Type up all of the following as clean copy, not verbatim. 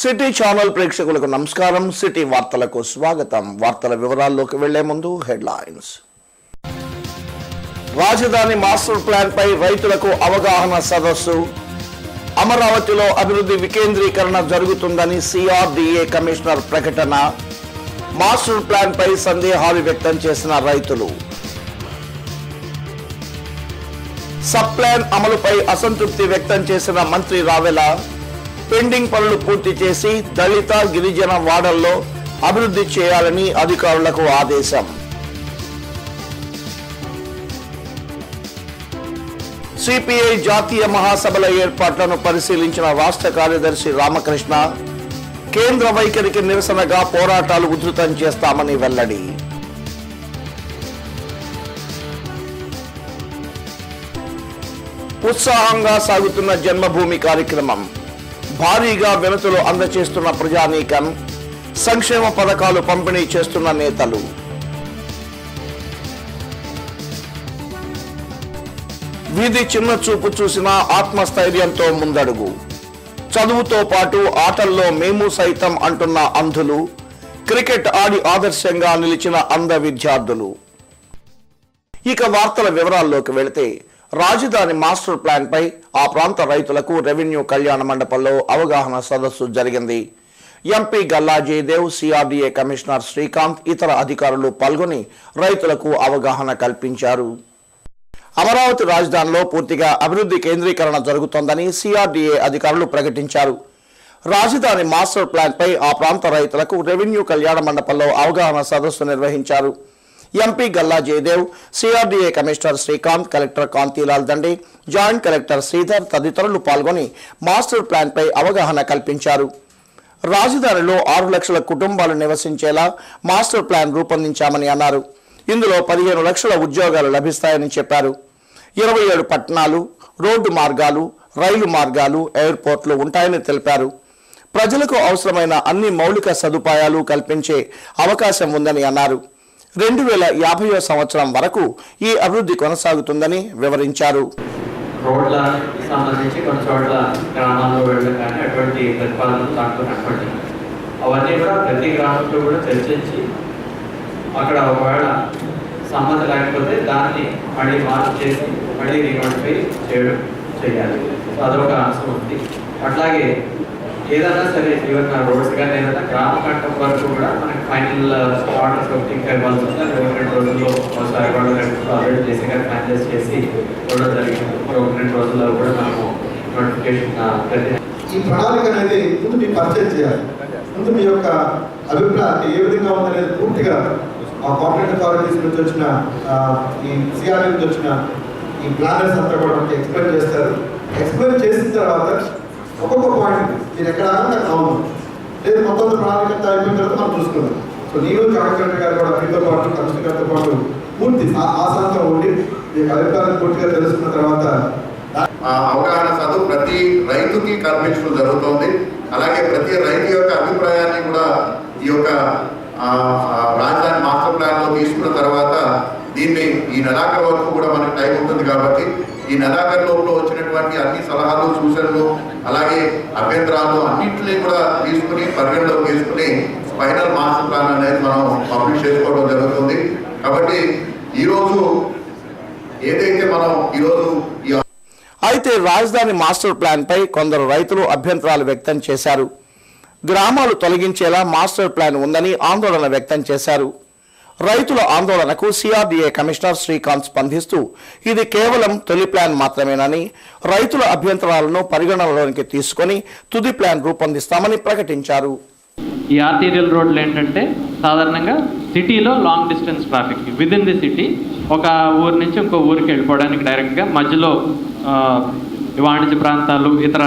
City channel ప్రేక్షకులకు నమస్కారం. City వార్తలకు స్వాగతం. వార్తల వివరాల్లోకి వెళ్లే ముందు హెడ్లైన్స్. రాజధాని మాస్టర్ ప్లాన్ పై రైతులకు అవగాహన సదస్సు. అమరావతిలో అభివృద్ధి వికేంద్రీకరణ జరుగుతుందని సిఆర్డీఏ కమిషనర్ ప్రకటన. మాస్టర్ ప్లాన్ పై సందేహాలు వ్యక్తం చేసిన రైతులు. సబ్ ప్లాన్ అమలుపై అసంతృప్తి వ్యక్తం చేసిన మంత్రి రావెల. పెండింగ్ పనులు పూర్తి చేసి దళిత గిరిజన వాడల్లో అభివృద్ధి చేయాలని అధికారులకు ఆదేశం. సిపిఐ జాతీయ మహాసభల ఏర్పాట్లను పరిశీలించిన రాష్ట్ర కార్యదర్శి రామకృష్ణ. కేంద్ర వైఖరికి నిరసనగా పోరాటాలు ఉధృతం చేస్తామని వెల్లడి. ఉత్సాహంగా సాగుతున్న జన్మభూమి కార్యక్రమం. భారీగా వినతులు అందజేస్తున్న ప్రజానీకం. సంక్షేమ పథకాలు పంపిణీ చేస్తున్న నేతలు. వీధి చిన్న చూపు చూసిన ఆత్మస్థైర్యంతో ముందడుగు. చదువుతో పాటు ఆటల్లో మేము సైతం అంటున్న అంధులు. క్రికెట్ ఆడి ఆదర్శంగా నిలిచిన అంధ విద్యార్థులు. ఇక వార్తల వివరాల్లోకి వెళితే, రాజధాని మాస్టర్ ప్లాన్ పై ఆ ప్రాంత రైతులకు రెవెన్యూ కళ్యాణ మండపంలో అవగాహన సదస్సు జరిగింది. MP Galla Jayadev, CRDA commissioner Srikanth, ఇతర అధికారులు పాల్గొని రైతులకు అవగాహన కల్పించారు. అమరావతి రాజధానిలో పూర్తిగా అభివృద్ధి కేంద్రీకరణ జరుగుతోందని సిఆర్డీఏ అధికారులు ప్రకటించారు. రాజధాని మాస్టర్ ప్లాన్ పై ఆ ప్రాంత రైతులకు రెవెన్యూ కళ్యాణ మండపంలో అవగాహన సదస్సు నిర్వహించారు. MP Galla Jayadev, CRDA commissioner Srikanth, collector Kantilal Dande, joint collector Sridhar తదితరులు పాల్గొని మాస్టర్ ప్లాన్ పై అవగాహన కల్పించారు. రాజధానిలో 6 లక్షల కుటుంబాలు నివసించేలా మాస్టర్ ప్లాన్ రూపొందించామని అన్నారు. ఇందులో 15 లక్షల ఉద్యోగాలు లభిస్తాయని చెప్పారు. 27 పట్టణాలు, రోడ్డు మార్గాలు, రైలు మార్గాలు, ఎయిర్పోర్ట్లు ఉంటాయని తెలిపారు. ప్రజలకు అవసరమైన అన్ని మౌలిక సదుపాయాలు కల్పించే అవకాశం ఉందని అన్నారు. 2050వ సంవత్సరం వరకు ఈ అభివృద్ధి కొనసాగుతుందని వివరించారు. రోడ్ల సంబంధించి కొన్ని చోట్ల గ్రామాల్లో వెళ్ళడం కానీ అటువంటి ప్రతిపాదనలు దాంట్లో కనపడి అవన్నీ కూడా ప్రతి గ్రామంలో కూడా చర్చించి అక్కడ ఒకవేళ సమ్మతి లేకపోతే దాన్ని మళ్ళీ మార్పు చేసి మళ్ళీ రీనోటిఫై చేయాలి. అదొక అంశం ఉంది. అట్లాగే ఏదైనా సరే ఈవెన్ రోడ్స్ కానీ ఏదైనా గ్రామ కట్టం వరకు కూడా మనకి ఫైనల్ ఆర్డర్స్ ఒకటి ఇంకా ఇవ్వాల్సి వస్తుంది. 1-2 రోజుల్లో ఒకసారి కూడా ఆల్రెడీ చేసి కానీ ఫైనలైజ్ చేసి ఇవ్వడం జరిగింది. 1-2 రోజుల్లో కూడా మనము నోటిఫికేషన్ ఈ ప్రణాళిక అనేది ముందు మీరు పర్చేజ్ చేయాలి. ముందు మీ యొక్క అభిప్రాయం ఏ విధంగా ఉందనేది పూర్తిగా ఆ కార్పొరేట్ అథారిటీస్ నుంచి వచ్చిన ఈ సిఆర్డీ నుంచి వచ్చిన ఈ ప్లానర్స్ అంతా కూడా మనకి ఎక్స్ప్లెయిన్ చేస్తారు. ఎక్స్ప్లెయిన్ చేసిన తర్వాత ఒక్కొక్క పాయింట్ మీరు ఎక్కడ అవును లేదు మొత్తం ప్రణాళిక అంతా అయిపోయిన తర్వాత మనం చూసుకుందాం. సో నేను కలెక్టర్ గారు కూడా మీతో పాటు కమిషనర్ గారితో పాటు పూర్తి ఆసనంతో ఉండి మీ అభిప్రాయాన్ని పూర్తిగా తెలుసుకున్న తర్వాత అవగాహన చదువు ప్రతి రైతుకి కల్పించడం జరుగుతుంది. అలాగే ప్రతి రైతు యొక్క అభిప్రాయాన్ని కూడా ఈ యొక్క రాజధాని మాస్టర్ ప్లాన్ లో తీసుకున్న తర్వాత దీన్ని ఈ నెలాఖరు వరకు కూడా మనకి టైం ఉంటుంది కాబట్టి ఈ నెలాఖరు లోపల వచ్చినటువంటి అన్ని సలహాలు, సూచనలు, అలాగే అభ్యంతరాలు అన్నింటినీ కూడా తీసుకుని పరిగణలోకి తీసుకుని ఫైనల్ మాస్టర్ ప్లాన్ అనేది మనం పబ్లిష్ చేసుకోవడం జరుగుతుంది. కాబట్టి ఈరోజు ఏదైతే మనం ఈరోజు అయితే రాజధాని మాస్టర్ ప్లాన్ పై కొందరు రైతులు అభ్యంతరాలు వ్యక్తం చేశారు. గ్రామాలు తొలగించేలా మాస్టర్ ప్లాన్ ఉందని ఆందోళన వ్యక్తం చేశారు. రైతుల ఆందోళనకు సిఆర్డీఏ కమిషనర్ శ్రీకాంత్ స్పందిస్తూ ఇది కేవలం తొలి ప్లాన్ మాత్రమేనని, రైతుల అభ్యంతరాలను పరిగణనలోనికి తీసుకొని తుది ప్లాన్ రూపొందిస్తామని ప్రకటించారు. ఈ ఆర్టీరియల్ రోడ్లు ఏంటంటే సాధారణంగా సిటీలో long distance traffic within the city ఒక ఊరు నుంచి ఇంకో ఊరికి వెళ్ళిపోవడానికి డైరెక్ట్గా మధ్యలో వాణిజ్య ప్రాంతాలు ఇతర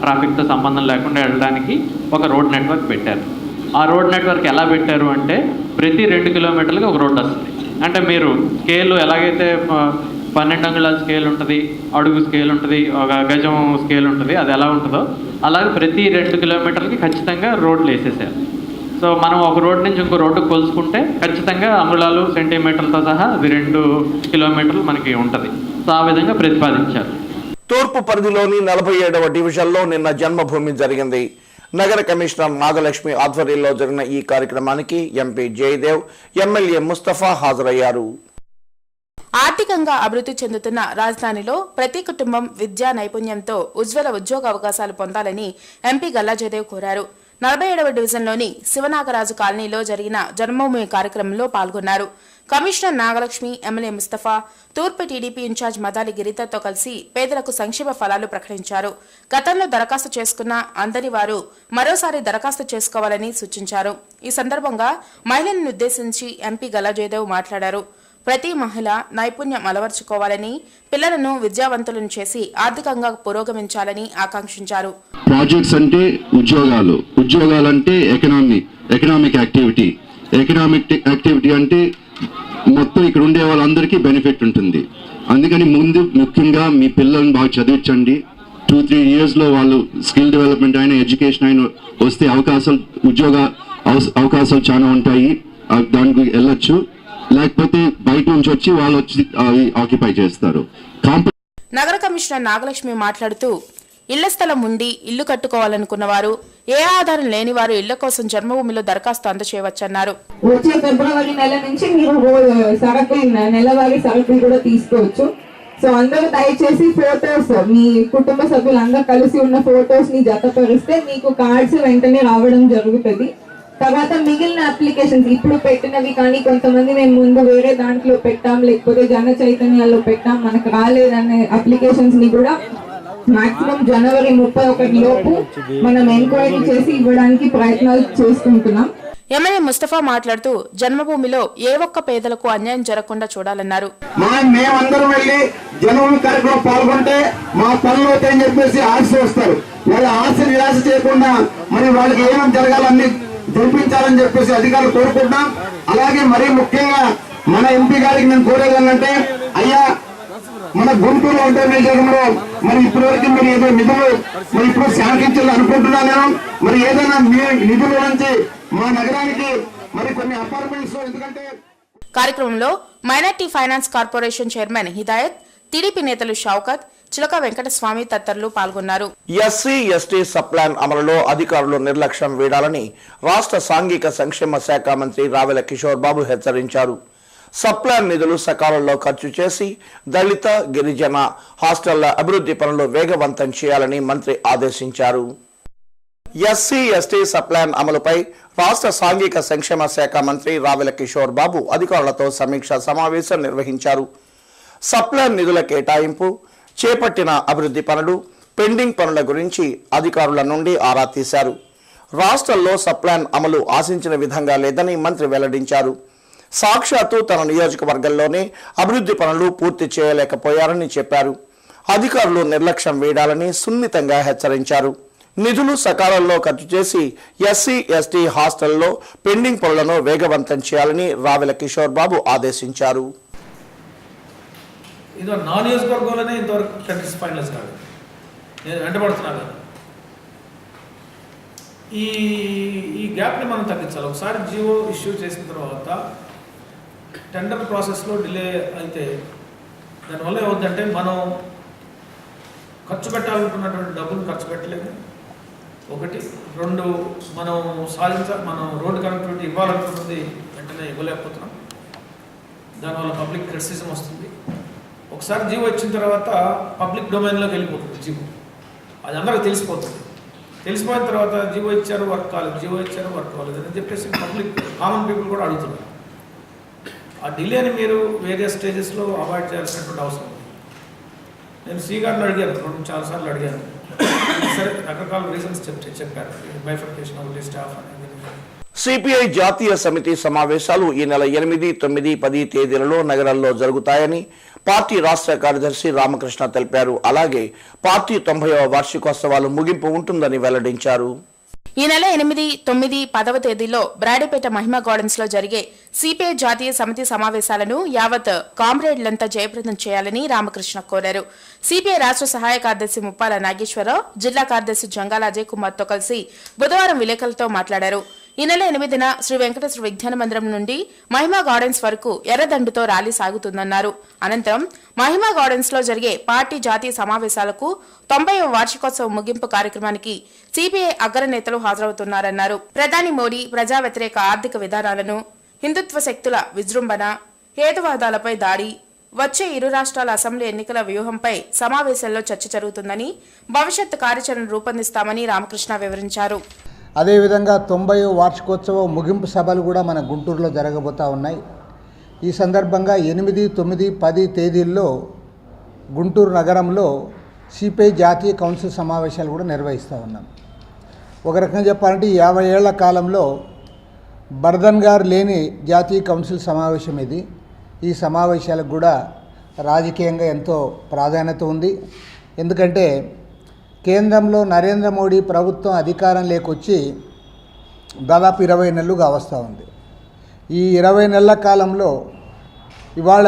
ట్రాఫిక్తో సంబంధం లేకుండా వెళ్ళడానికి ఒక రోడ్ నెట్వర్క్ పెట్టారు. ఆ రోడ్ నెట్వర్క్ ఎలా పెట్టారు అంటే ప్రతి 2 కిలోమీటర్లకి ఒక రోడ్డు వస్తుంది. అంటే మీరు స్కేల్ ఎలాగైతే 12 అంగుళాల స్కేల్ ఉంటుంది, అడుగు స్కేల్ ఉంటుంది, ఒక గజం స్కేల్ ఉంటుంది, అది ఎలా ఉంటుందో అలాగే ప్రతి 2 కిలోమీటర్లకి ఖచ్చితంగా రోడ్లు వేసేసారు. సో మనం ఒక రోడ్డు నుంచి ఇంకో రోడ్డు కొలుసుకుంటే ఖచ్చితంగా అంగుళాలు సెంటీమీటర్లతో సహా అది 2 కిలోమీటర్లు మనకి ఉంటుంది. సో ఆ విధంగా ప్రతిపాదించారు. తూర్పు పరిధిలోని 47వ డివిజన్లో నిన్న జన్మభూమి జరిగింది. నగర కమిషనర్ నాగలక్ష్మి ఆధ్వర్యంలో జరిగిన ఈ కార్యక్రమానికి ఎంపీ జయదేవ్, ఎమ్మెల్యే ముస్తఫా హాజరయ్యారు. ఆర్థికంగా అభివృద్ధి చెందుతున్న రాజధానిలో ప్రతి కుటుంబం విద్యా నైపుణ్యంతో ఉజ్వల ఉద్యోగ అవకాశాలు పొందాలని ఎంపీ గల్లా జయదేవ్ కోరారు. 47వ డివిజన్లోని శివనాగరాజు కాలనీలో జరిగిన జన్మభూమి కార్యక్రమంలో పాల్గొన్నారు. కమిషనర్ నాగలక్ష్మి, ఎమ్మెల్యే ముస్తఫా, తూర్పు టీడీపీ ఇన్ఛార్జ్ మదాలి గిరితతో కలిసి పేదలకు సంక్షేమ ఫలాలు ప్రకటించారు. గతంలో దరఖాస్తు చేసుకున్న అందని వారు మరోసారి దరఖాస్తు చేసుకోవాలని సూచించారు. ఈ సందర్భంగా మహిళలను ఉద్దేశించి ఎంపీ గల్లా జయదేవ్ మాట్లాడారు. ప్రతి మహిళ నైపుణ్యం అలవర్చుకోవాలని, పిల్లలను విద్యావంతులను చేసి ఆర్థికంగా పురోగమించాలని ఆకాంక్షించారు. ప్రాజెక్ట్స్ అంటే ఉద్యోగాలంటే ఎకనామిక్ యాక్టివిటీ అంటే మొత్తం ఇక్కడ ఉండే వాళ్ళందరికీ బెనిఫిట్ ఉంటుంది. అందుకని ముందు ముఖ్యంగా మీ పిల్లల్ని బాగా చదివించండి. 2-3 yearsలో వాళ్ళు స్కిల్ డెవలప్మెంట్ అయినా ఎడ్యుకేషన్ అయినా వస్తే అవకాశాలు చాలా ఉంటాయి. దానికి వెళ్ళొచ్చు. లేకపోతే బయట నుంచి వచ్చి వాళ్ళు వచ్చి ఆక్యుపై చేస్తారు. నగర కమిషనర్ నాగలక్ష్మి మాట్లాడుతూ, ఇళ్ల స్థలం ఉండి ఇల్లు కట్టుకోవాలనుకున్న వారు, ఏ ఆధారం లేని వారు ఇళ్ల కోసం జన్మభూమిలో దరఖాస్తు అందచేయవచ్చన్నారు. వచ్చే ఫిబ్రవరి నెల నుంచి మీరు నెలవారీ సరుకులు కూడా తీసుకోవచ్చు. సో అందరూ దయచేసి ఫోటోస్, మీ కుటుంబ సభ్యులు అందరూ కలిసి ఉన్న ఫోటోస్ ని జతపరిస్తే మీకు కార్డ్స్ వెంటనే రావడం జరుగుతుంది. తర్వాత మిగిలిన అప్లికేషన్స్ ఇప్పుడు పెట్టినవి కానీ కొంతమంది మేము ముందు వేరే దాంట్లో పెట్టాం, లేకపోతే జన చైతన్యాల్లో పెట్టాం, మనకు రాలేదనే అప్లికేషన్స్ ని కూడా మాక్సిమం జనవరి 31 లోపు మనం ఎంక్వైరీ చేసి ఇవ్వడానికి ప్రయత్నాలు చేసుకుంటున్నాం. ఎమ్మెల్యే ముస్తఫా మాట్లాడుతూ, జన్మభూమిలో ఏ ఒక్క పేదలకు అన్యాయం జరగకుండా చూడాలన్నారు. మేమందరం వెళ్ళి జన్మభూమి కార్యక్రమం పాల్గొంటే మా పనులు అవుతాయని చెప్పేసి ఆశ వస్తారు. వాళ్ళ ఆశ నిరాశ చేయకుండా మరి వాళ్ళకి ఏమేమి జరగాలన్నీ జరిపించాలని చెప్పేసి అధికారులు కోరుకుంటున్నాం. అలాగే మరీ ముఖ్యంగా మన ఎంపీ గారికి నేను కోరేది ఏంటంటే, అయ్యా మన గుంటూరు ఉంటే నియోజకవర్గంలో మరి ఇప్పటి వరకు మీరు ఏదో నిధులు మరి ఇప్పుడు శాంతించాలని అనుకుంటున్నాను నేను. మరి ఏదైనా మీ నిధుల నుంచి మా నగరానికి మరి కొన్ని అపార్ట్మెంట్స్, ఎందుకంటే కార్యక్రమంలో minority finance corporation chairman Hidayat, TDP నేతలు షౌకత్, చిలక వెంకటస్వామి తదితరులు పాల్గొన్నారు. ఎస్సీ/ఎస్టీ సప్లాన్ అమలులో అధికారులు నిర్లక్ష్యం వీడాలని రాష్ట్ర సాంఘిక సంక్షేమ శాఖ మంత్రి రావెల కిషోర్ బాబు హెచ్చరించారు. సప్లాన్ నిధులు సకాలంలో ఖర్చు చేసి దళిత, గిరిజన హాస్టళ్ల అభివృద్ధి పనులు వేగవంతం చేయాలని మంత్రి ఆదేశించారు. ఎస్సీ/ఎస్టీ సప్లాన్ అమలుపై రాష్ట్ర సాంఘిక సంక్షేమ శాఖ మంత్రి రావెల కిషోర్ బాబు అధికారులతో సమీక్షా సమావేశం నిర్వహించారు. సప్లాన్ నిధుల కేటాయింపు, చేపట్టిన అభివృద్ధి పనులు, పెండింగ్ పనుల గురించి అధికారుల నుండి ఆరా తీశారు. రాష్ట్రంలో సప్లాన్ అమలు ఆశించిన విధంగా లేదని మంత్రి వెల్లడించారు. సాక్షాత్తు తన నియోజకవర్గంలోనే అభివృద్ధి పనులు పూర్తి చేయలేకపోయారని చెప్పారు. అధికారులు నిర్లక్ష్యం వేయాలని సున్నితంగా హెచ్చరించారు. నిధులు సకాలంలో ఖర్చు చేసి ఎస్సీ/ఎస్టీ హాస్టల్లో పెండింగ్ పనులను వేగవంతం చేయాలని రావెల కిషోర్ బాబు ఆదేశించారు. ఇది నా నియోజకవర్గంలోనే ఇంతవరకు టెండర్స్ ఫైనల్స్ కాదు. నేను వెంటబడుతున్నాను. ఈ గ్యాప్ని మనం తగ్గించాలి. ఒకసారి జియో ఇష్యూ చేసిన తర్వాత టెండర్ ప్రాసెస్లో డిలే అయితే దానివల్ల ఏమవుతుందంటే మనం ఖర్చు పెట్టాలనుకున్నటువంటి డబ్బులు ఖర్చు పెట్టలేము. 1, 2 మనం రోడ్డు కనెక్టివిటీ ఇవ్వాలనుకున్నది వెంటనే ఇవ్వలేకపోతున్నాం. దానివల్ల పబ్లిక్ క్రిటిసిజం వస్తుంది. ఒకసారి జియో వచ్చిన తర్వాత పబ్లిక్ డొమైన్లోకి వెళ్ళిపోతుంది జియో. అది అందరికీ తెలిసిపోతుంది. తెలిసిపోయిన తర్వాత జియో ఇచ్చారు వర్క్ కాలేదు, జియో ఇచ్చారు వర్క్ కాలేదు అని చెప్పేసి పబ్లిక్ కామన్ పీపుల్ కూడా అడుగుతున్నారు. ఆ డిలేని మీరు వేరియస్ స్టేజెస్లో అవాయిడ్ చేయాల్సినటువంటి అవసరం ఉంది. నేను సి గారిని అడిగాను, చాలాసార్లు అడిగాను. సరే రకరకాల రీజన్స్ చెప్పారు. బైఫర్కేషన్ ఒకటి, స్టాఫ్ అనేది. సిపిఐ జాతీయ సమితి సమావేశాలు ఈ నెల 8, 9, 10 తేదీలలో నగరంలో జరుగుతాయని పార్టీ రాష్ట్ర కార్యదర్శి రామకృష్ణ తెలిపారు. అలాగే పార్టీ 90వ వార్షికోత్సవాలు ముగింపు ఉంటుందని వెల్లడించారు. ఈ నెల 8, 9, 10వ తేదీలో బ్రాడీపేట మహిమా గార్డెన్స్ లో జరిగే సిపిఐ జాతీయ సమితి సమావేశాలను యావత్ కామ్రేడ్లంతా జయప్రదం చేయాలని రామకృష్ణ కోరారు. సిపిఐ రాష్ట్ర సహాయ కార్యదర్శి ముప్పాల నాగేశ్వరరావు, జిల్లా కార్యదర్శి జంగాల అజయ్ కుమార్ తో కలిసి బుధవారం విలేకరులతో మాట్లాడారు. ఈ నెల 8న శ్రీ వెంకటేశ్వర విజ్ఞాన మందిరం నుండి మహిమా గార్డెన్స్ వరకు ఎర్రదండుతో ర్యాలీ సాగుతుందన్నారు. అనంతరం మహిమా గార్డెన్స్ లో జరిగే పార్టీ జాతీయ సమావేశాలకు 90వ వార్షికోత్సవ ముగింపు కార్యక్రమానికి సిపిఐ అగ్రనేతలు హాజరవుతున్నారన్నారు. ప్రధాని మోడీ ప్రజా వ్యతిరేక ఆర్థిక విధానాలను, హిందుత్వ శక్తుల విజృంభణ, హేతువాదాలపై దాడి, వచ్చే ఇరు రాష్ట్రాల అసెంబ్లీ ఎన్నికల వ్యూహంపై సమావేశంలో చర్చ జరుగుతుందని, భవిష్యత్తు కార్యాచరణ రూపొందిస్తామని రామకృష్ణ వివరించారు. అదేవిధంగా 90వ వార్షికోత్సవ ముగింపు సభలు కూడా మన గుంటూరులో జరగబోతూ ఉన్నాయి. ఈ సందర్భంగా 8, 9, 10 తేదీల్లో గుంటూరు నగరంలో సిపిఐ జాతీయ కౌన్సిల్ సమావేశాలు కూడా నిర్వహిస్తూ ఉన్నాం. ఒక రకంగా చెప్పాలంటే 50 ఏళ్ల కాలంలో బర్ధన్ గారు లేని జాతీయ కౌన్సిల్ సమావేశం ఇది. ఈ సమావేశాలకు కూడా రాజకీయంగా ఎంతో ప్రాధాన్యత ఉంది. ఎందుకంటే కేంద్రంలో నరేంద్ర మోడీ ప్రభుత్వం అధికారం లేకొచ్చి దాదాపు 20 నెలలుగా వస్తూ ఉంది. ఈ 20 నెలల కాలంలో ఇవాళ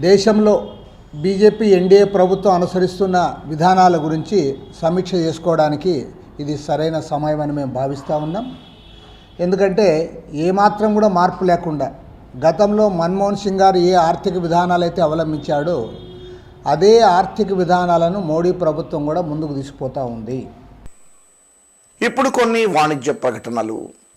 దేశంలో బీజేపీ ఎన్డీఏ ప్రభుత్వం అనుసరిస్తున్న విధానాల గురించి సమీక్ష చేసుకోవడానికి ఇది సరైన సమయం అని మేము భావిస్తూ ఉన్నాం. ఎందుకంటే ఏమాత్రం కూడా మార్పు లేకుండా గతంలో మన్మోహన్ సింగ్ గారు ఏ ఆర్థిక విధానాలు అయితే అవలంబించాడో అదే ఆర్థిక విధానాలను మోడీ ప్రభుత్వం కూడా ముందుకు తీసుకుపోతూ ఉంది. ఇప్పుడు కొన్ని వాణిజ్య ప్రకటనలు.